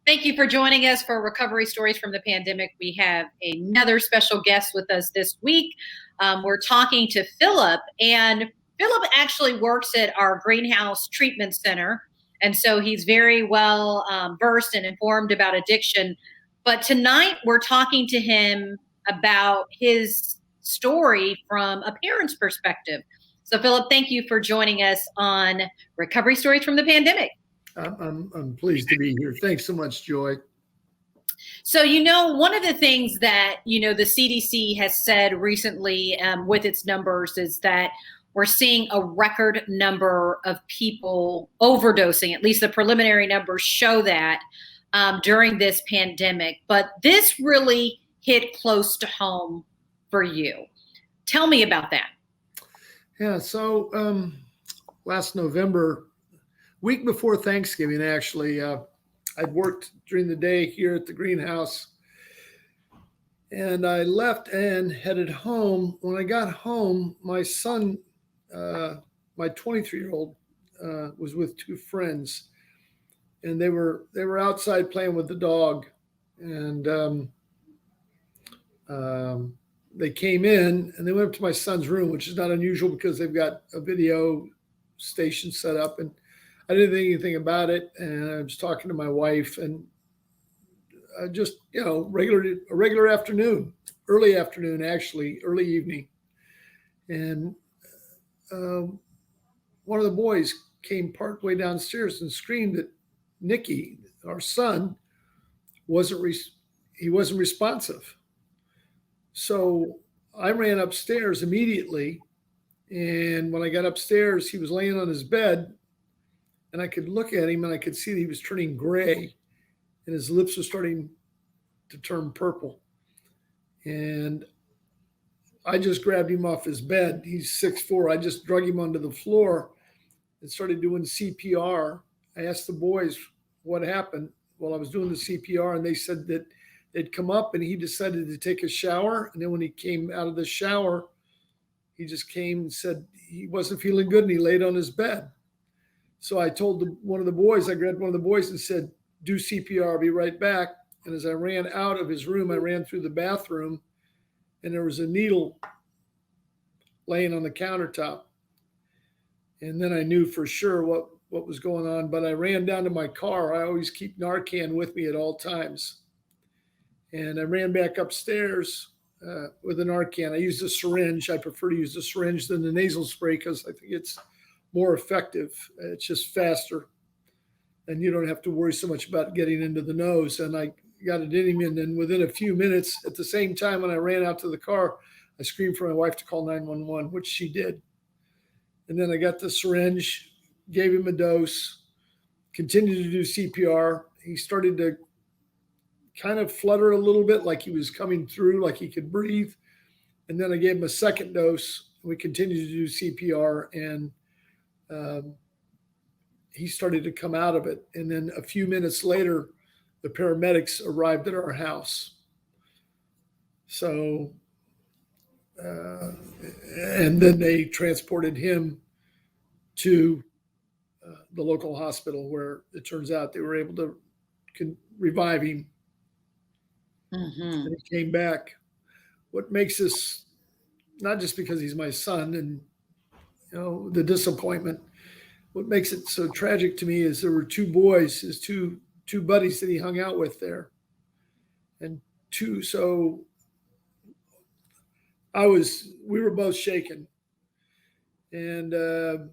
Thank you for joining us for Recovery Stories from the Pandemic. We have another special guest with us this week. We're talking to Philip, and Philip actually works at our greenhouse treatment center. And so he's very well versed and informed about addiction. But tonight we're talking to him about his story from a parent's perspective. So, Philip, thank you for joining us on Recovery Stories from the Pandemic. I'm pleased to be here. Thanks so much, Joy. So, one of the things that, the CDC has said recently with its numbers is that we're seeing a record number of people overdosing. At least the preliminary numbers show that during this pandemic. But this really hit close to home for you. Tell me about that. Yeah, so last November, week before Thanksgiving, actually, I'd worked during the day here at the greenhouse, and I left and headed home. When I got home, my son, my 23-year-old, was with two friends, and they were outside playing with the dog, and they came in and they went up to my son's room, which is not unusual because they've got a video station set up, and I didn't think anything about it. And I was talking to my wife, and just, a regular afternoon, early afternoon, actually, early evening. And one of the boys came part way downstairs and screamed that Nicky, our son, wasn't responsive. So I ran upstairs immediately. And when I got upstairs, he was laying on his bed, and I could look at him and I could see that he was turning gray and his lips were starting to turn purple. And I just grabbed him off his bed. He's 6'4". I just drug him onto the floor and started doing CPR. I asked the boys what happened while I was doing the CPR, and they said that they'd come up and he decided to take a shower. And then when he came out of the shower, he just came and said he wasn't feeling good, and he laid on his bed. So I told one of the boys, I grabbed one of the boys and said, do CPR, I'll be right back. And as I ran out of his room, I ran through the bathroom, and there was a needle laying on the countertop. And then I knew for sure what was going on, but I ran down to my car. I always keep Narcan with me at all times. And I ran back upstairs with a Narcan. I used a syringe. I prefer to use the syringe than the nasal spray because I think it's more effective. It's just faster, and you don't have to worry so much about getting into the nose. And I got it in him, and then within a few minutes, at the same time when I ran out to the car, I screamed for my wife to call 911, which she did. And then I got the syringe, gave him a dose, continued to do CPR. He started to kind of flutter a little bit, like he was coming through, like he could breathe. And then I gave him a second dose. We continued to do CPR, and he started to come out of it. And then a few minutes later, the paramedics arrived at our house. So, and then they transported him to the local hospital, where it turns out they were able to revive him. Mm-hmm. And he came back. What makes this, not just because he's my son and the disappointment, what makes it so tragic to me is there were two boys, his two buddies that he hung out with there. And so we were both shaken. And the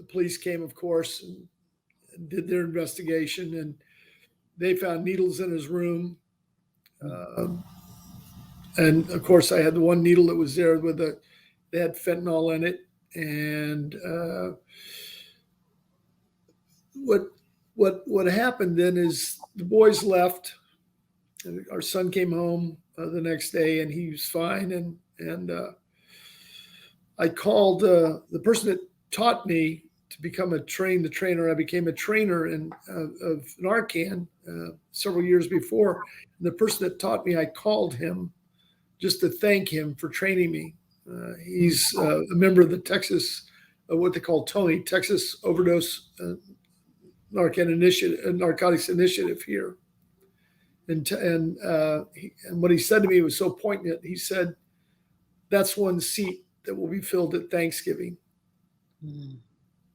police came, of course, and did their investigation, and they found needles in his room. And of course, I had the one needle that was there they had fentanyl in it. And what happened then is the boys left, and our son came home the next day, and he was fine. And I called the person that taught me to become the trainer. I became a trainer of Narcan several years before. And the person that taught me, I called him just to thank him for training me. He's a member of the Texas, what they call TONY, Texas Overdose Narcotics Initiative here. And what he said to me was so poignant. He said, "That's one seat that will be filled at Thanksgiving." Mm.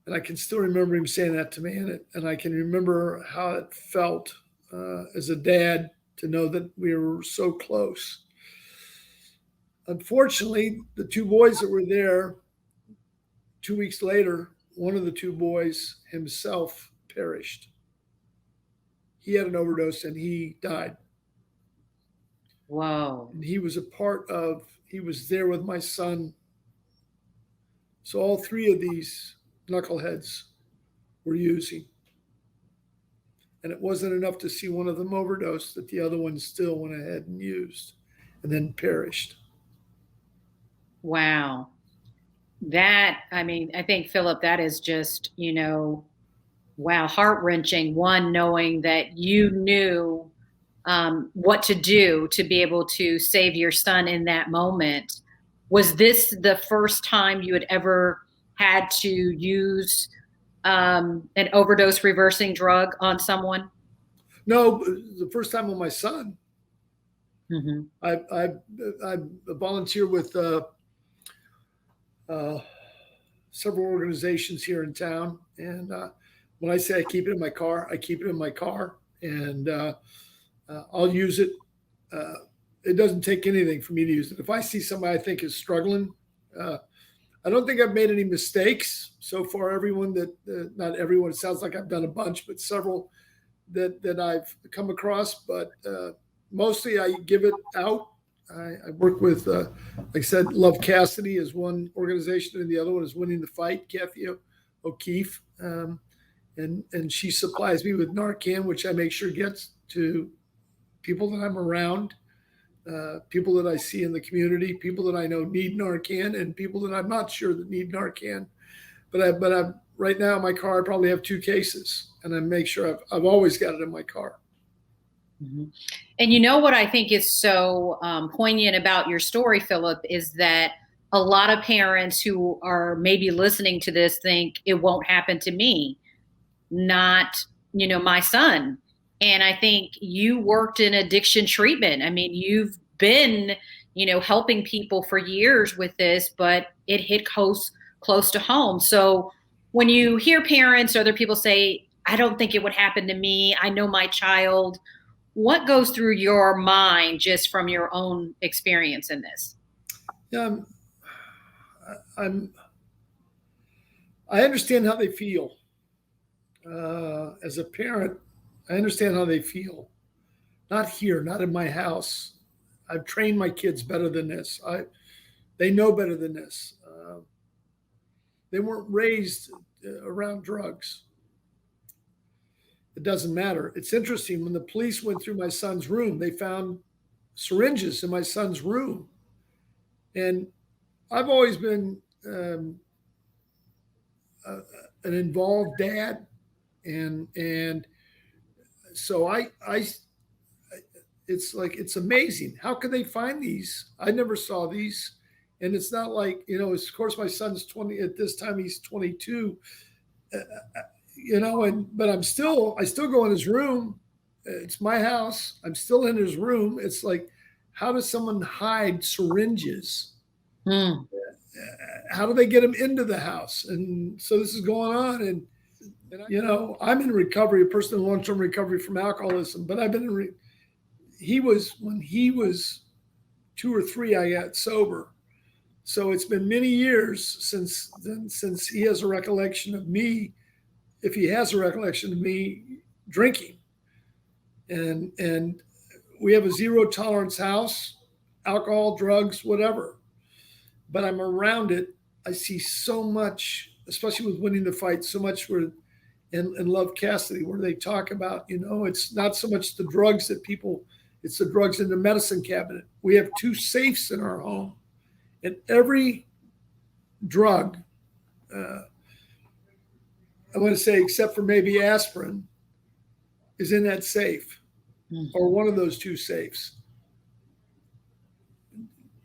And I can still remember him saying that to me, and I can remember how it felt as a dad to know that we were so close. Unfortunately, the two boys that were there, 2 weeks later, one of the two boys himself perished. He had an overdose and he died. Whoa. And he was he was there with my son. So all three of these knuckleheads were using. And it wasn't enough to see one of them overdose that the other one still went ahead and used and then perished. Wow. I think, Philip, that is just, wow, heart-wrenching. One, knowing that you knew what to do to be able to save your son in that moment. Was this the first time you had ever had to use an overdose reversing drug on someone? No, the first time with my son. Mm-hmm. I volunteer with several organizations here in town, and when I say I keep it in my car, I keep it in my car, and I'll use it. It doesn't take anything for me to use it. If I see somebody I think is struggling, I don't think I've made any mistakes so far. Everyone not everyone, it sounds like I've done a bunch, but several that I've come across. But mostly I give it out. I work with, like I said, Love Cassidy is one organization, and the other one is Winning the Fight, Kathy O'Keefe. And she supplies me with Narcan, which I make sure gets to people that I'm around, people that I see in the community, people that I know need Narcan, and people that I'm not sure that need Narcan. But right now in my car, I probably have 2 cases, and I make sure I've always got it in my car. Mm-hmm. And what I think is so poignant about your story, Philip, is that a lot of parents who are maybe listening to this think it won't happen to me, not, my son. And I think you worked in addiction treatment. I mean, you've been, helping people for years with this, but it hit close to home. So when you hear parents or other people say, I don't think it would happen to me, I know my child, what goes through your mind just from your own experience in this? Yeah, I understand how they feel. As a parent, I understand how they feel. Not here, not in my house. I've trained my kids better than this. They know better than this. They weren't raised around drugs. It doesn't matter. It's interesting. When the police went through my son's room, they found syringes in my son's room. And I've always been an involved dad. And so it's amazing. How could they find these? I never saw these. And it's not like, of course my son's 20 at this time, he's 22, but I still go in his room. It's my house. I'm still in his room. It's like, how does someone hide syringes? Mm. How do they get them into the house? And so this is going on. And I'm in recovery, a person in long-term recovery from alcoholism, but I've been when he was 2 or 3, I got sober. So it's been many years since then, since he has a recollection of me, if he has a recollection of me drinking. And we have a zero tolerance house, alcohol, drugs, whatever. But I'm around it. I see so much, especially with Winning the Fight, so much where and Love Cassidy, where they talk about, it's not so much the drugs it's the drugs in the medicine cabinet. We have 2 safes in our home, and every drug, I want to say, except for maybe aspirin, is in that safe, or one of those 2 safes.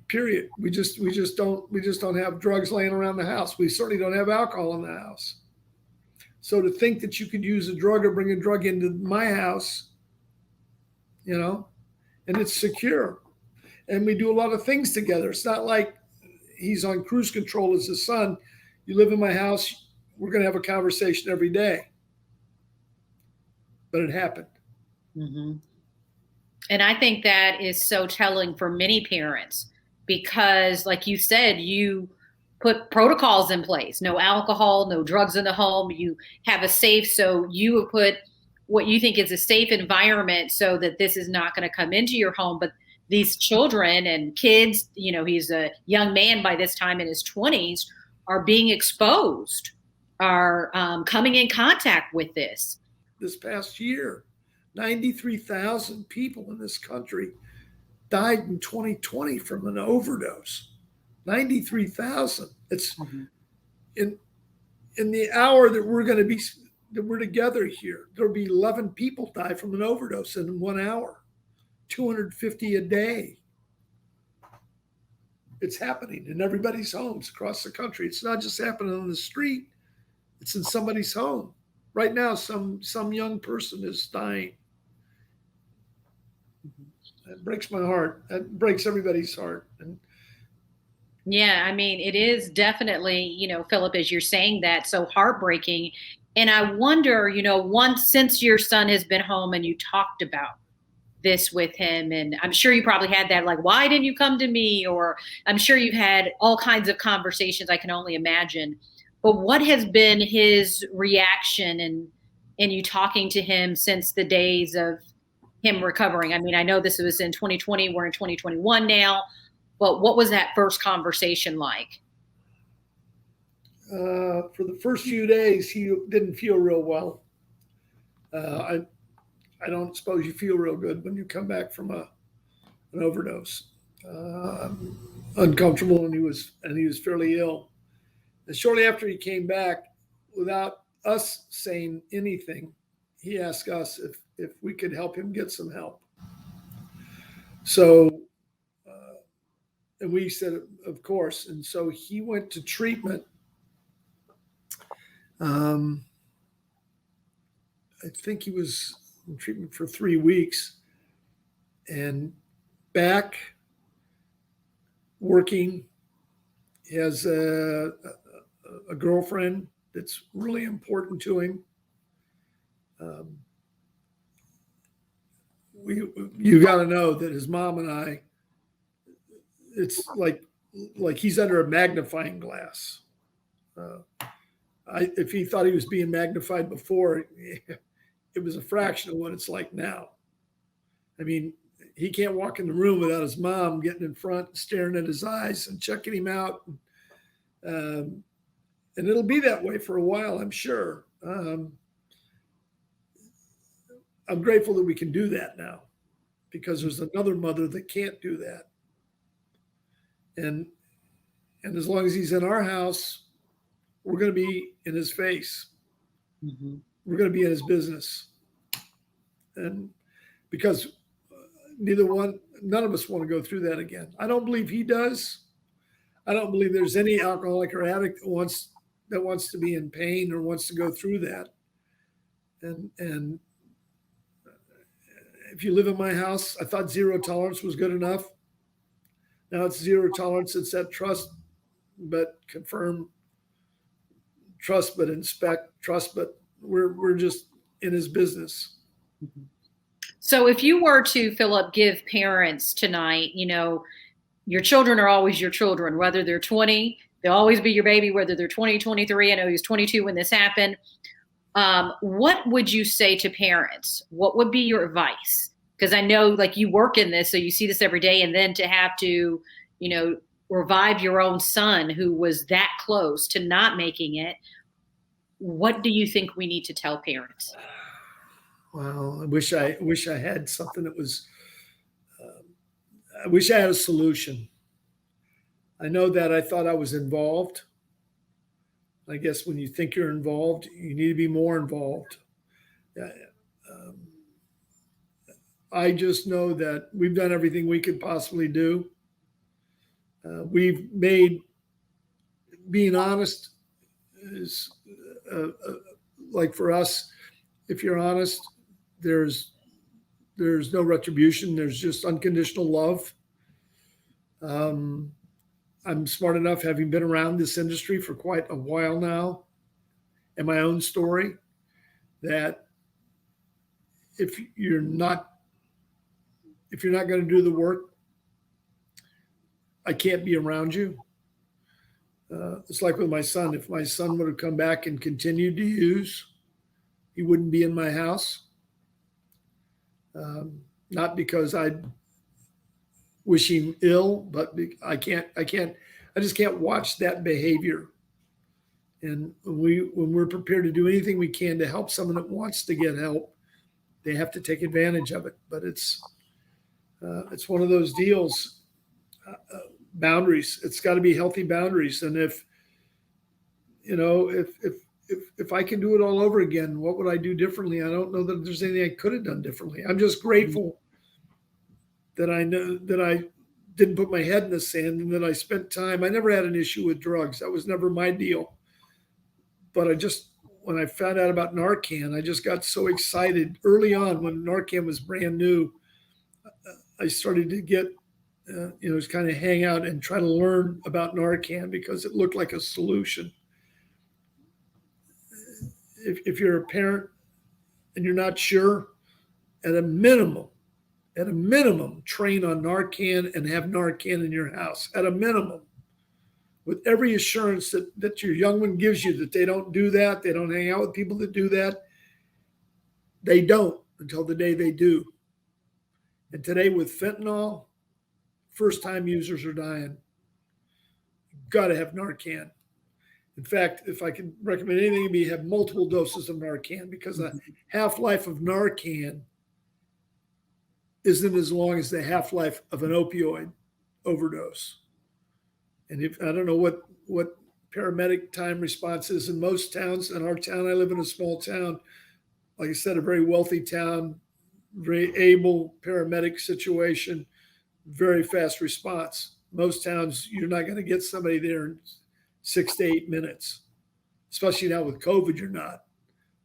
Period. We just don't have drugs laying around the house. We certainly don't have alcohol in the house. So to think that you could use a drug or bring a drug into my house, and it's secure. And we do a lot of things together. It's not like he's on cruise control as his son. You live in my house, we're going to have a conversation every day. But it happened. Mm-hmm. And I think that is so telling for many parents because, like you said, you put protocols in place, no alcohol, no drugs in the home. You have a safe, so you would put what you think is a safe environment so that this is not going to come into your home. But these children and kids, he's a young man by this time in his 20s, are being exposed, are coming in contact with this. This past year, 93,000 people in this country died in 2020 from an overdose. 93,000. It's in the hour that we're together here. There'll be 11 people die from an overdose in 1 hour. 250 a day. It's happening in everybody's homes across the country. It's not just happening on the street. It's in somebody's home. Right now, some young person is dying. That breaks my heart. That breaks everybody's heart. And yeah, I mean, it is definitely, Philip, as you're saying that, so heartbreaking. And I wonder, once since your son has been home and you talked about this with him, and I'm sure you probably had that, like, why didn't you come to me? Or I'm sure you've had all kinds of conversations, I can only imagine. But what has been his reaction and you talking to him since the days of him recovering? I mean, I know this was in 2020, we're in 2021 now, but what was that first conversation like? For the first few days, he didn't feel real well. I don't suppose you feel real good when you come back from an overdose. Uncomfortable, and he was fairly ill. And shortly after he came back, without us saying anything, he asked us if we could help him get some help. So, and we said, of course. And so he went to treatment. I think he was in treatment for 3 weeks, and back working. He has a girlfriend that's really important to him. You got to know that his mom and I, it's like he's under a magnifying glass. If he thought he was being magnified before, it was a fraction of what it's like now. I mean, he can't walk in the room without his mom getting in front, staring at his eyes and checking him out. And it'll be that way for a while, I'm sure. I'm grateful that we can do that now, because there's another mother that can't do that. And as long as he's in our house, we're going to be in his face. Mm-hmm. We're going to be in his business. And because none of us want to go through that again. I don't believe he does. I don't believe there's any alcoholic or addict that wants to be in pain or wants to go through that. And if you live in my house, I thought 0 tolerance was good enough. Now it's 0 tolerance. It's that trust, but confirm, trust, but inspect, trust, but we're just in his business. Mm-hmm. So if you were to, Philip, give parents tonight, your children are always your children, whether they're 20, they'll always be your baby, whether they're 20, 23. I know he was 22 when this happened. What would you say to parents? What would be your advice? Because I know, like, you work in this, so you see this every day, and then to have to, revive your own son who was that close to not making it. What do you think we need to tell parents? Well, I wish I had something that was. I wish I had a solution. I know that I thought I was involved. I guess when you think you're involved, you need to be more involved. I just know that we've done everything we could possibly do. We've made being honest is like for us. If you're honest, there's There's no retribution. There's just unconditional love. I'm smart enough, having been around this industry for quite a while now, and my own story, that if you're not going to do the work, I can't be around you. It's like with my son. If my son would have come back and continued to use, he wouldn't be in my house. Not because I wish him ill, but I just can't watch that behavior. And when we're prepared to do anything we can to help someone that wants to get help, they have to take advantage of it. But it's one of those deals. Boundaries. It's got to be healthy boundaries. And if I can do it all over again, what would I do differently? I don't know that there's anything I could have done differently. I'm just grateful that I know that I didn't put my head in the sand and that I spent time. I never had an issue with drugs. That was never my deal. But when I found out about Narcan, I just got so excited early on when Narcan was brand new. I started to get, just kind of hang out and try to learn about Narcan because it looked like a solution. If you're a parent and you're not sure, at a minimum, train on Narcan and have Narcan in your house, at a minimum, with every assurance that your young one gives you that they don't do that, they don't hang out with people that do that. They don't until the day they do. And today with fentanyl, first-time users are dying. You've got to have Narcan. In fact, if I could recommend anything, it'd be have multiple doses of Narcan, because the half-life of Narcan isn't as long as the half-life of an opioid overdose. And I don't know what paramedic time response is in most towns. In our town, I live in a small town, like I said, a very wealthy town, very able paramedic situation, very fast response. Most towns, you're not going to get somebody there in 6 to 8 minutes, especially now with COVID. You're not.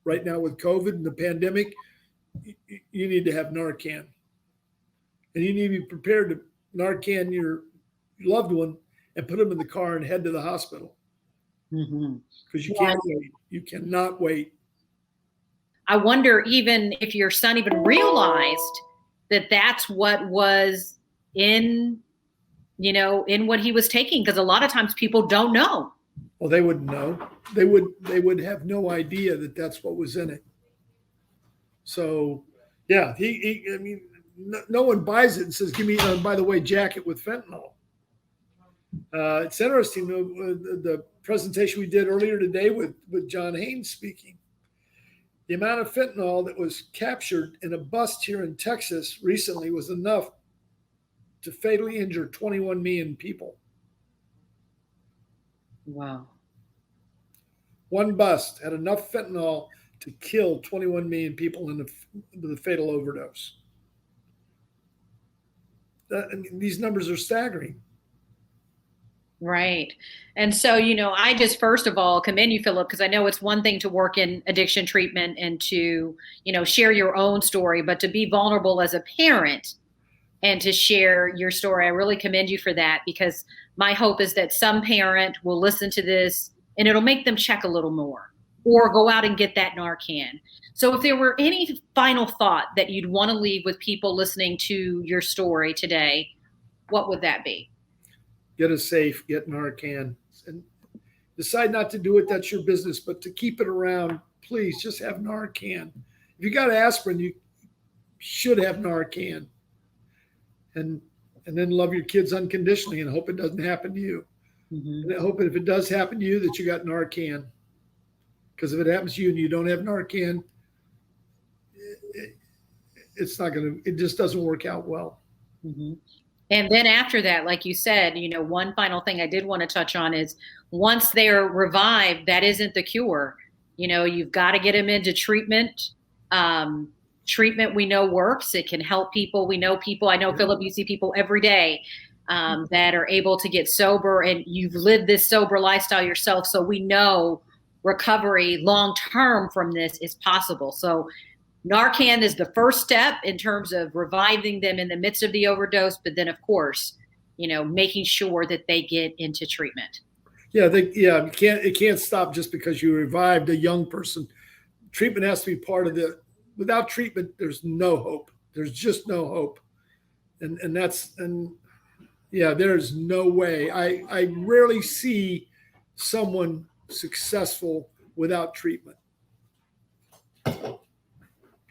Right now with COVID and the pandemic, you need to have Narcan. And you need to be prepared to Narcan your loved one and put them in the car and head to the hospital. Because you can't wait. You cannot wait. I wonder even if your son even realized that that's what was in what he was taking, because a lot of times people don't know. Well, they wouldn't know. They would have no idea that that's what was in it. So, yeah, no one buys it and says, "Give me, by the way, jacket with fentanyl." It's interesting, the presentation we did earlier today with John Haynes speaking. The amount of fentanyl that was captured in a bust here in Texas recently was enough to fatally injure 21 million people. Wow. One bust had enough fentanyl to kill 21 million people in the fatal overdose. These numbers are staggering. Right. And so, I just first of all commend you, Philip, because I know it's one thing to work in addiction treatment and to, share your own story, but to be vulnerable as a parent and to share your story, I really commend you for that, because my hope is that some parent will listen to this and it'll make them check a little more or go out and get that Narcan. So if there were any final thought that you'd want to leave with people listening to your story today, what would that be? Get a safe, get Narcan, and decide not to do it. That's your business, but to keep it around, please just have Narcan. If you got aspirin, you should have Narcan, and then love your kids unconditionally and hope it doesn't happen to you. And I hope that if it does happen to you, that you got Narcan, because if it happens to you and you don't have Narcan, it just doesn't work out well. And then after that, like you said, one final thing I did want to touch on is once they're revived, that isn't the cure. You've got to get them into treatment. Treatment we know works. It can help people. We know people. I know, Philip, you see people every day that are able to get sober, and you've lived this sober lifestyle yourself. So we know recovery long-term from this is possible. So Narcan is the first step in terms of reviving them in the midst of the overdose, but then, of course, making sure that they get into treatment. Yeah, it can't stop just because you revived a young person. Treatment has to be part of the. Without treatment, there's no hope. There's just no hope, and there's no way. I rarely see someone successful without treatment.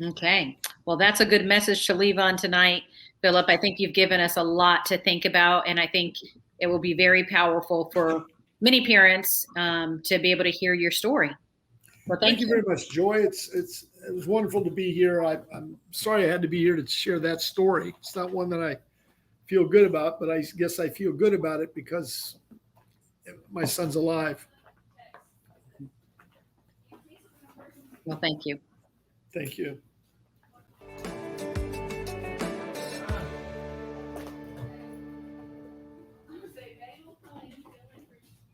Okay. Well, that's a good message to leave on tonight, Philip. I think you've given us a lot to think about, and I think it will be very powerful for many parents to be able to hear your story. Well, thank you very much, Joy. It was wonderful to be here. I'm sorry I had to be here to share that story. It's not one that I feel good about, but I guess I feel good about it because my son's alive. Well, thank you. Thank you.